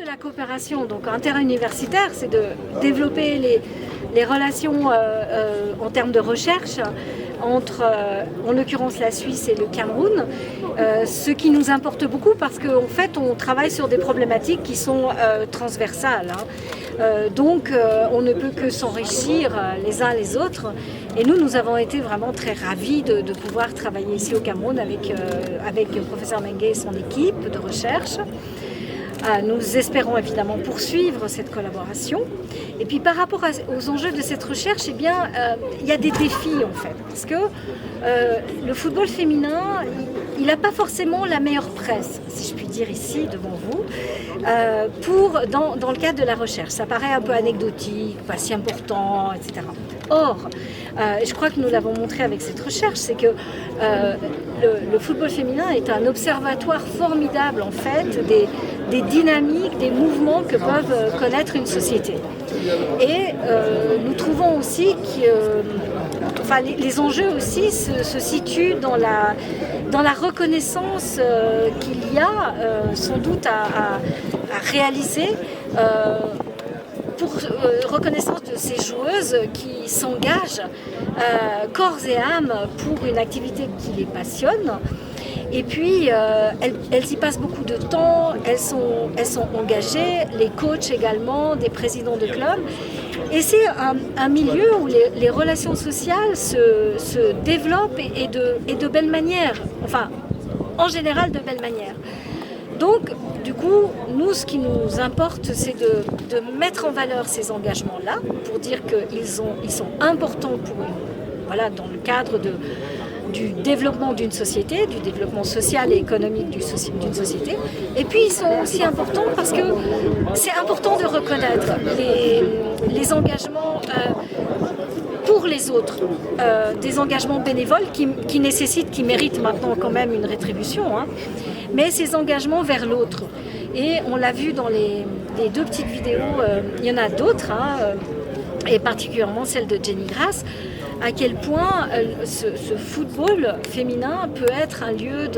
de la coopération donc interuniversitaire, c'est de développer les relations en termes de recherche entre, en l'occurrence, la Suisse et le Cameroun, ce qui nous importe beaucoup parce qu'en fait, on travaille sur des problématiques qui sont transversales. Donc, on ne peut que s'enrichir les uns les autres. Et nous avons été vraiment très ravis de pouvoir travailler ici au Cameroun avec le professeur Mengue et son équipe de recherche. Nous espérons évidemment poursuivre cette collaboration. Et puis par rapport aux enjeux de cette recherche, eh bien, il y a des défis en fait. Parce que le football féminin, il n'a pas forcément la meilleure presse, si je puis dire ici devant vous, dans le cadre de la recherche. Ça paraît un peu anecdotique, pas si important, etc. Or, je crois que nous l'avons montré avec cette recherche, c'est que le football féminin est un observatoire formidable en fait des dynamiques, des mouvements que peuvent connaître une société. Et nous trouvons aussi que les enjeux aussi se situent dans la reconnaissance qu'il y a sans doute à réaliser pour reconnaissance de ces joueuses qui s'engagent corps et âme pour une activité qui les passionne. Et puis, elles y passent beaucoup de temps, elles sont engagées, les coachs également, des présidents de clubs. Et c'est un milieu où les relations sociales se développent et de belle manière, enfin, en général de belle manière. Donc, du coup, nous, ce qui nous importe, c'est de mettre en valeur ces engagements-là, pour dire qu'ils sont importants dans le cadre du développement d'une société, du développement social et économique d'une société. Et puis ils sont aussi importants parce que c'est important de reconnaître les engagements pour les autres, des engagements bénévoles qui méritent maintenant quand même une rétribution, mais ces engagements vers l'autre. Et on l'a vu dans les deux petites vidéos, il y en a d'autres, et particulièrement celle de Jenny Grass, à quel point ce football féminin peut être un lieu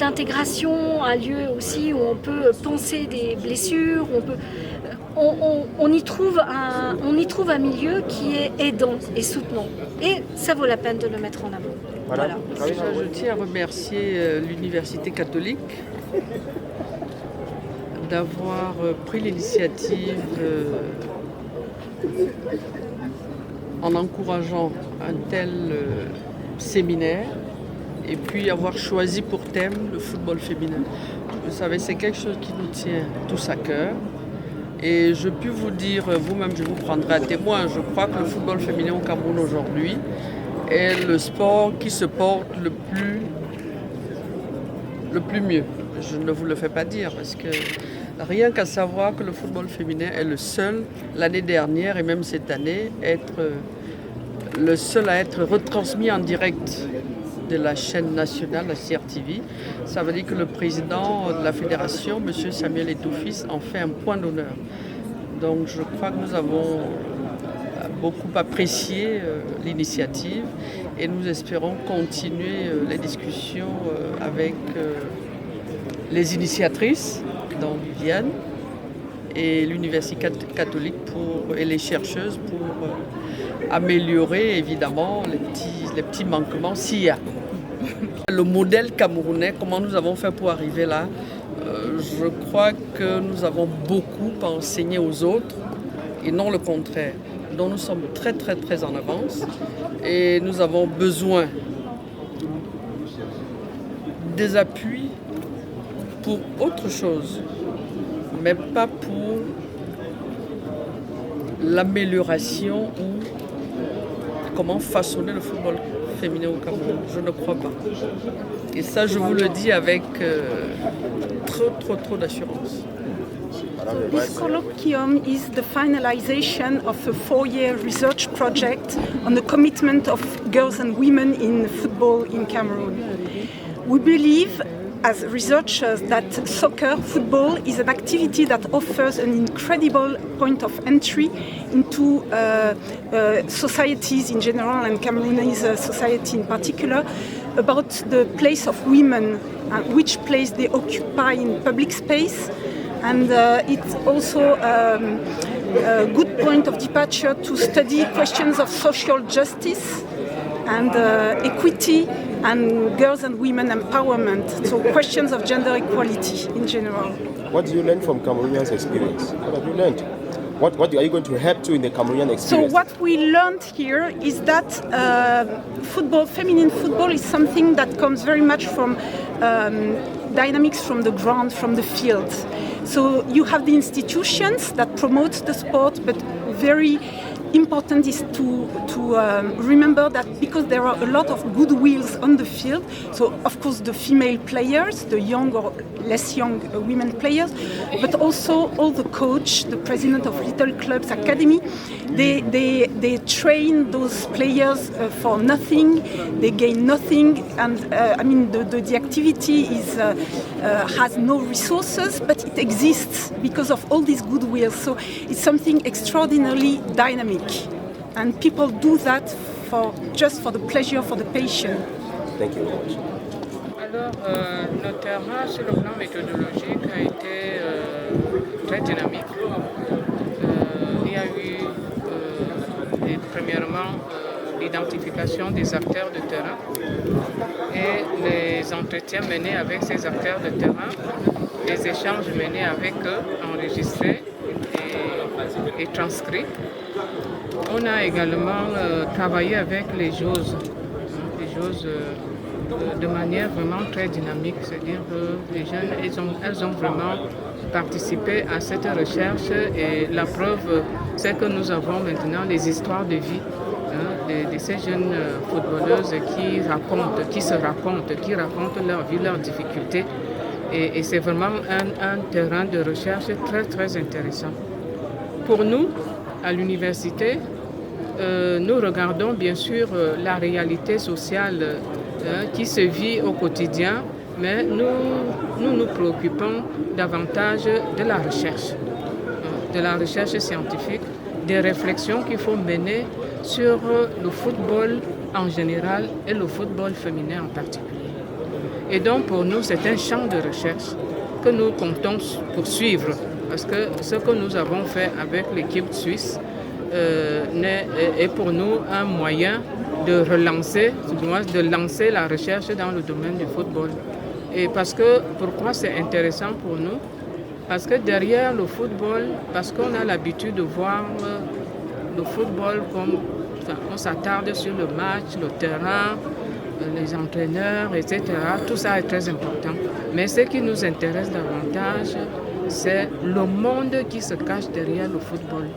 d'intégration, un lieu aussi où on peut penser des blessures, on y trouve un milieu qui est aidant et soutenant. Et ça vaut la peine de le mettre en avant. Voilà. Je tiens à remercier l'Université catholique d'avoir pris l'initiative en encourageant un tel séminaire et puis avoir choisi pour thème le football féminin. Vous savez, c'est quelque chose qui nous tient tous à cœur. Et je peux vous dire, vous-même, je vous prendrai à témoin, je crois que le football féminin au Cameroun aujourd'hui est le sport qui se porte le plus mieux. Je ne vous le fais pas dire parce que rien qu'à savoir que le football féminin est le seul, l'année dernière et même cette année, le seul à être retransmis en direct de la chaîne nationale, la CRTV. Ça veut dire que le président de la fédération, M. Samuel Etoufis, en fait un point d'honneur. Donc je crois que nous avons beaucoup apprécié l'initiative et nous espérons continuer les discussions avec les initiatrices dont Vienne et l'Université catholique et les chercheuses pour améliorer évidemment les petits manquements s'il y a. Le modèle camerounais, comment nous avons fait pour arriver là, je crois que nous avons beaucoup à enseigner aux autres et non le contraire. Donc nous sommes très très très en avance et nous avons besoin des appuis pour autre chose, mais pas pour l'amélioration ou comment façonner le football féminin au Cameroun. Je ne crois pas. Et ça, je vous le dis avec trop d'assurance. This colloquium is the finalization of a 4-year research project on the commitment of girls and women in football in Cameroon. We believe as researchers that football is an activity that offers an incredible point of entry into societies in general and Cameroonese society in particular, about the place of women, which place they occupy in public space, and it's also a good point of departure to study questions of social justice and equity and girls and women empowerment, so questions of gender equality in general. What do you learn from Cameroonians' experience? What have you learned? What are you going to help to in the Cameroonian experience? So what we learned here is that football, feminine football, is something that comes very much from dynamics from the ground, from the field. So you have the institutions that promote the sport, but very important is to remember that because there are a lot of goodwills on the field, so of course the female players, the young or less young women players, but also all the coach, the president of Little Clubs Academy, they train those players for nothing, they gain nothing, and the activity has no resources, but it exists because of all these goodwills. So it's something extraordinarily dynamic. And people do that just for the pleasure, for the passion. Thank you very much. Alors, notre terrain sur le plan méthodologique a été très dynamique. Il y a eu, premièrement, l'identification des acteurs de terrain et les entretiens menés avec ces acteurs de terrain, les échanges menés avec eux, enregistrés et transcrits. On a également travaillé avec les joueuses de manière vraiment très dynamique, c'est-à-dire que les jeunes, elles ont vraiment participé à cette recherche et la preuve, c'est que nous avons maintenant les histoires de vie de ces jeunes footballeuses qui racontent leur vie, leurs difficultés et c'est vraiment un terrain de recherche très très intéressant. Pour nous, à l'université, nous regardons bien sûr la réalité sociale qui se vit au quotidien, mais nous préoccupons davantage de la recherche scientifique, des réflexions qu'il faut mener sur le football en général et le football féminin en particulier. Et donc pour nous, c'est un champ de recherche que nous comptons poursuivre, parce que ce que nous avons fait avec l'équipe suisse est pour nous un moyen de lancer la recherche dans le domaine du football. Et pourquoi c'est intéressant pour nous? Parce que derrière le football, parce qu'on a l'habitude de voir le football on s'attarde sur le match, le terrain, les entraîneurs, etc. Tout ça est très important. Mais ce qui nous intéresse davantage, c'est le monde qui se cache derrière le football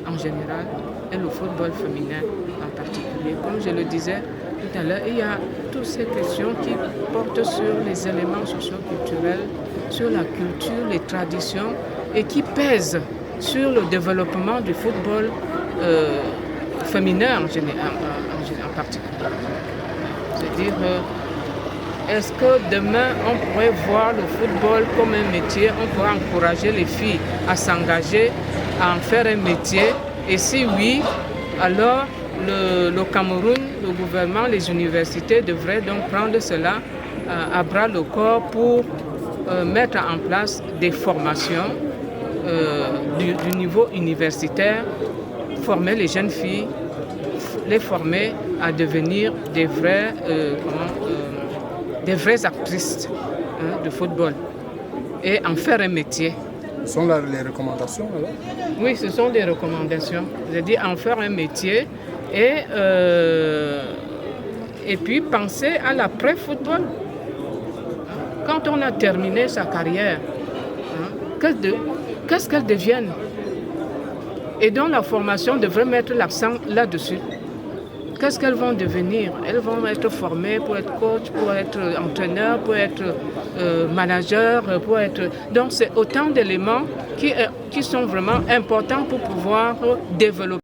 en général et le football féminin en particulier. Comme je le disais tout à l'heure, il y a toutes ces questions qui portent sur les éléments socio-culturels, sur la culture, les traditions et qui pèsent sur le développement du football féminin en particulier. C'est-à-dire, est-ce que demain on pourrait voir le football comme un métier, on pourrait encourager les filles à s'engager, à en faire un métier? Et si oui, alors le Cameroun, le gouvernement, les universités devraient donc prendre cela à bras le corps pour mettre en place des formations du niveau universitaire, former les jeunes filles, les former à devenir des vraies actrices de football et en faire un métier. Ce sont les recommandations alors? Oui, ce sont des recommandations. C'est-à-dire en faire un métier et puis penser à l'après-football. Quand on a terminé sa carrière, qu'est-ce qu'elle devienne? Et donc la formation devrait mettre l'accent là-dessus. Qu'est-ce qu'elles vont devenir? Elles vont être formées pour être coach, pour être entraîneur, pour être manager, pour être... Donc c'est autant d'éléments qui sont vraiment importants pour pouvoir développer.